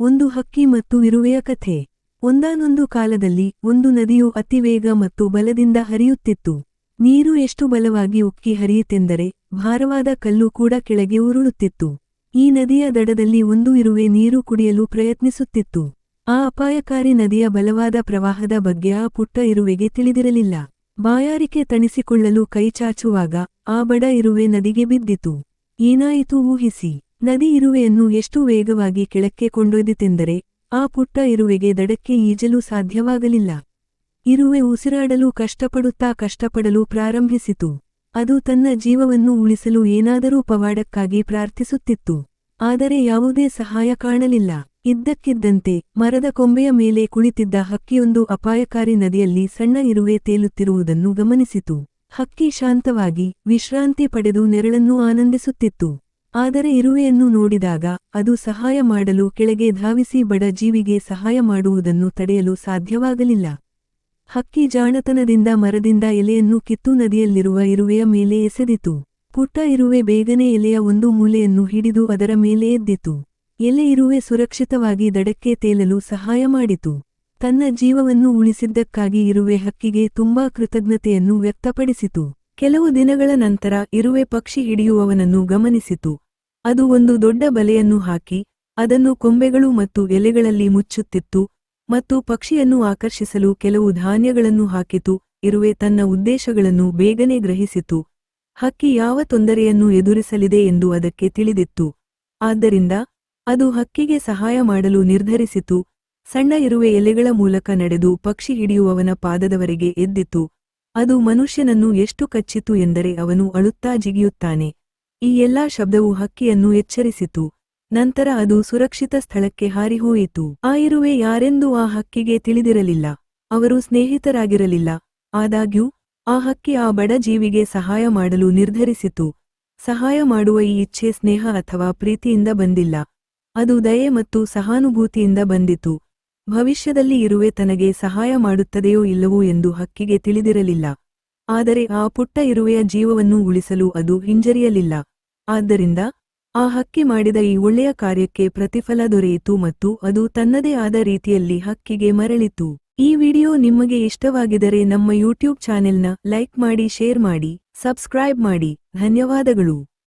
ಒಂದು ಹಕ್ಕಿ ಮತ್ತು ಇರುವೆಯ ಕಥೆ. ಒಂದಾನೊಂದು ಕಾಲದಲ್ಲಿ ಒಂದು ನದಿಯು ಅತಿವೇಗ ಮತ್ತು ಬಲದಿಂದ ಹರಿಯುತ್ತಿತ್ತು. ನೀರು ಎಷ್ಟು ಬಲವಾಗಿ ಉಕ್ಕಿ ಹರಿಯಿತೆಂದರೆ ಭಾರವಾದ ಕಲ್ಲು ಕೂಡ ಕೆಳಗೆ ಉರುಳುತ್ತಿತ್ತು. ಈ ನದಿಯ ದಡದಲ್ಲಿ ಒಂದು ಇರುವೆ ನೀರು ಕುಡಿಯಲು ಪ್ರಯತ್ನಿಸುತ್ತಿತ್ತು. ಆ ಅಪಾಯಕಾರಿ ನದಿಯ ಬಲವಾದ ಪ್ರವಾಹದ ಬಗ್ಗೆ ಆ ಪುಟ್ಟ ಇರುವೆಗೆ ತಿಳಿದಿರಲಿಲ್ಲ. ಬಾಯಾರಿಕೆ ತಣಿಸಿಕೊಳ್ಳಲು ಕೈಚಾಚುವಾಗ ಆ ಬಡ ಇರುವೆ ನದಿಗೆ ಬಿದ್ದಿತು. ಏನಾಯಿತು ಊಹಿಸಿ. ನದಿ ಇರುವೆಯನ್ನು ಎಷ್ಟು ವೇಗವಾಗಿ ಕೆಳಕ್ಕೆ ಕೊಂಡೊಯ್ದಿತೆಂದರೆ ಆ ಪುಟ್ಟ ಇರುವೆಗೆ ದಡಕ್ಕೆ ಈಜಲು ಸಾಧ್ಯವಾಗಲಿಲ್ಲ. ಇರುವೆ ಉಸಿರಾಡಲು ಕಷ್ಟಪಡಲು ಪ್ರಾರಂಭಿಸಿತು. ಅದು ತನ್ನ ಜೀವವನ್ನು ಉಳಿಸಲು ಏನಾದರೂ ಪವಾಡಕ್ಕಾಗಿ ಪ್ರಾರ್ಥಿಸುತ್ತಿತ್ತು. ಆದರೆ ಯಾವುದೇ ಸಹಾಯ ಕಾಣಲಿಲ್ಲ. ಇದ್ದಕ್ಕಿದ್ದಂತೆ ಮರದ ಕೊಂಬೆಯ ಮೇಲೆ ಕುಳಿತಿದ್ದ ಹಕ್ಕಿಯೊಂದು ಅಪಾಯಕಾರಿ ನದಿಯಲ್ಲಿ ಸಣ್ಣ ಇರುವೆ ತೇಲುತ್ತಿರುವುದನ್ನು ಗಮನಿಸಿತು. ಹಕ್ಕಿ ಶಾಂತವಾಗಿ ವಿಶ್ರಾಂತಿ ಪಡೆದು ನೆರಳನ್ನು ಆನಂದಿಸುತ್ತಿತ್ತು. ಆದರೆ ಇರುವೆಯನ್ನು ನೋಡಿದಾಗ ಅದು ಸಹಾಯ ಮಾಡಲು ಕೆಳಗೆ ಧಾವಿಸಿ ಬಡ ಜೀವಿಗೆ ಸಹಾಯ ಮಾಡುವುದನ್ನು ತಡೆಯಲು ಸಾಧ್ಯವಾಗಲಿಲ್ಲ. ಹಕ್ಕಿ ಜಾಣತನದಿಂದ ಮರದಿಂದ ಎಲೆಯನ್ನು ಕಿತ್ತು ನದಿಯಲ್ಲಿರುವ ಇರುವೆಯ ಮೇಲೆ ಎಸೆದಿತು. ಪುಟ್ಟ ಇರುವೆ ಬೇಗನೆ ಎಲೆಯ ಒಂದು ಮೂಲೆಯನ್ನು ಹಿಡಿದು ಅದರ ಮೇಲೆ ಎದ್ದಿತು. ಎಲೆ ಇರುವೆ ಸುರಕ್ಷಿತವಾಗಿ ದಡಕ್ಕೆ ತೇಲಲು ಸಹಾಯ ಮಾಡಿತು. ತನ್ನ ಜೀವವನ್ನು ಉಳಿಸಿದ್ದಕ್ಕಾಗಿ ಇರುವೆ ಹಕ್ಕಿಗೆ ತುಂಬಾ ಕೃತಜ್ಞತೆಯನ್ನು ವ್ಯಕ್ತಪಡಿಸಿತು. ಕೆಲವು ದಿನಗಳ ನಂತರ ಇರುವೆ ಪಕ್ಷಿ ಹಿಡಿಯುವವನನ್ನು ಗಮನಿಸಿತು. ಅದು ಒಂದು ದೊಡ್ಡ ಬಲೆಯನ್ನು ಹಾಕಿ ಅದನ್ನು ಕೊಂಬೆಗಳು ಮತ್ತು ಎಲೆಗಳಲ್ಲಿ ಮುಚ್ಚುತ್ತಿತ್ತು ಮತ್ತು ಪಕ್ಷಿಯನ್ನು ಆಕರ್ಷಿಸಲು ಕೆಲವು ಧಾನ್ಯಗಳನ್ನು ಹಾಕಿತು. ಇರುವೆ ತನ್ನ ಉದ್ದೇಶಗಳನ್ನು ಬೇಗನೆ ಗ್ರಹಿಸಿತು. ಹಕ್ಕಿ ಯಾವ ತೊಂದರೆಯನ್ನು ಎದುರಿಸಲಿದೆ ಎಂದು ಅದಕ್ಕೆ ತಿಳಿದಿತ್ತು. ಆದ್ದರಿಂದ ಅದು ಹಕ್ಕಿಗೆ ಸಹಾಯ ಮಾಡಲು ನಿರ್ಧರಿಸಿತು. ಸಣ್ಣ ಇರುವೆ ಎಲೆಗಳ ಮೂಲಕ ನಡೆದು ಪಕ್ಷಿ ಹಿಡಿಯುವವನ ಪಾದದವರೆಗೆ ಎದ್ದಿತು. ಅದು ಮನುಷ್ಯನನ್ನು ಎಷ್ಟು ಕಚ್ಚಿತು ಎಂದರೆ ಅವನು ಅಳುತ್ತಾ ಜಿಗಿಯುತ್ತಾನೆ. ಈ ಎಲ್ಲಾ ಶಬ್ದವು ಹಕ್ಕಿಯನ್ನು ಎಚ್ಚರಿಸಿತು. ನಂತರ ಅದು ಸುರಕ್ಷಿತ ಸ್ಥಳಕ್ಕೆ ಹಾರಿಹೋಯಿತು. ಆ ಇರುವೆ ಯಾರೆಂದು ಆ ಹಕ್ಕಿಗೆ ತಿಳಿದಿರಲಿಲ್ಲ. ಅವರು ಸ್ನೇಹಿತರಾಗಿರಲಿಲ್ಲ. ಆದಾಗ್ಯೂ ಆ ಹಕ್ಕಿ ಆ ಬಡ ಜೀವಿಗೆ ಸಹಾಯ ಮಾಡಲು ನಿರ್ಧರಿಸಿತು. ಸಹಾಯ ಮಾಡುವ ಈ ಇಚ್ಛೆ ಸ್ನೇಹ ಅಥವಾ ಪ್ರೀತಿಯಿಂದ ಬಂದಿಲ್ಲ. ಅದು ದಯೆ ಮತ್ತು ಸಹಾನುಭೂತಿಯಿಂದ ಬಂದಿತು. ಭವಿಷ್ಯದಲ್ಲಿ ಇರುವೆ ತನಗೆ ಸಹಾಯ ಮಾಡುತ್ತದೆಯೋ ಇಲ್ಲವೋ ಎಂದು ಹಕ್ಕಿಗೆ ತಿಳಿದಿರಲಿಲ್ಲ. ಆದರೆ ಆ ಪುಟ್ಟ ಇರುವೆಯ ಜೀವವನ್ನು ಉಳಿಸಲು ಅದು ಹಿಂಜರಿಯಲಿಲ್ಲ. ಆದ್ದರಿಂದ ಆ ಹಕ್ಕಿ ಮಾಡಿದ ಈ ಒಳ್ಳೆಯ ಕಾರ್ಯಕ್ಕೆ ಪ್ರತಿಫಲ ದೊರೆಯಿತು ಮತ್ತು ಅದು ತನ್ನದೇ ಆದ ರೀತಿಯಲ್ಲಿ ಹಕ್ಕಿಗೆ ಮರಳಿತು. ಈ ವಿಡಿಯೋ ನಿಮಗೆ ಇಷ್ಟವಾಗಿದ್ದರೆ ನಮ್ಮ ಯೂಟ್ಯೂಬ್ ಚಾನೆಲ್ನ ಲೈಕ್ ಮಾಡಿ, ಶೇರ್ ಮಾಡಿ, ಸಬ್ಸ್ಕ್ರೈಬ್ ಮಾಡಿ. ಧನ್ಯವಾದಗಳು.